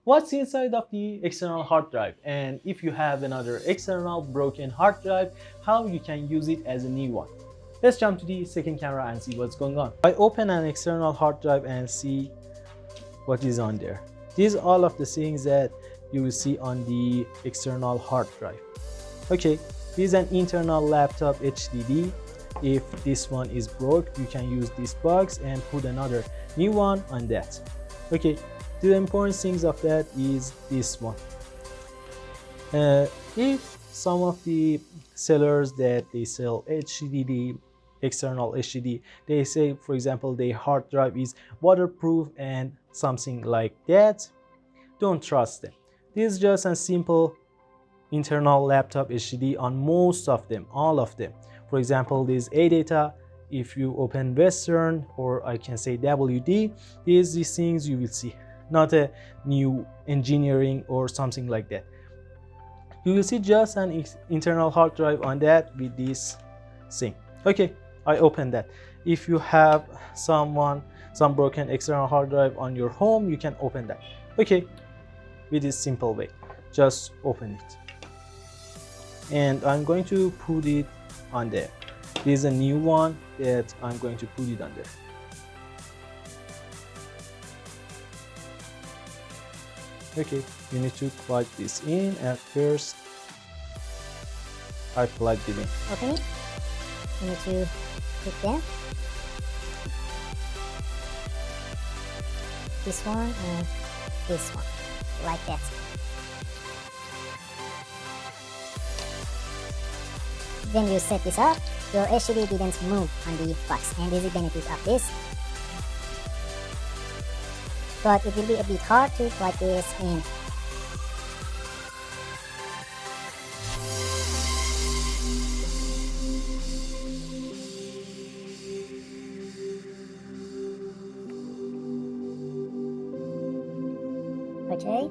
what's inside of the external hard drive, and if you have another external broken hard drive, how you can use it as a new one. Let's jump to the second camera and see what's going on. I open an external hard drive and see what is on there. These are all of the things that you will see on the external hard drive. Okay, this is an internal laptop HDD. If this one is broke, you can use this box and put another new one on that. Okay, the important things of that is this one. If some of the sellers that they sell HDD, external HDD, they say, for example, their hard drive is waterproof and something like that, don't trust them. This is just a simple internal laptop HDD on most of them, all of them. For example, this Adata, if you open Western, or I can say WD, these things you will see, not a new engineering or something like that. You will see just an internal hard drive on that with this thing. Okay, I open that. If you have some broken external hard drive on your home, you can open that. Okay, with this simple way, just open it. And I'm going to put it on there. This is a new one that I'm going to put it on there. Okay, you need to plug this in. At first, I plugged it in. Open it. You need to click there. This one and this one, like that. When you set this up, your HDD didn't move on the box, and this is the benefit of this. But it will be a bit hard to plug this in. Okay.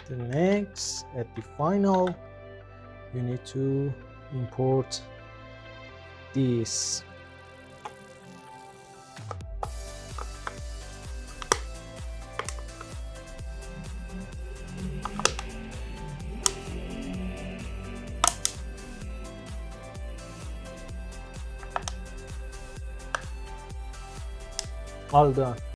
The next, at the final, you need to import this. All done.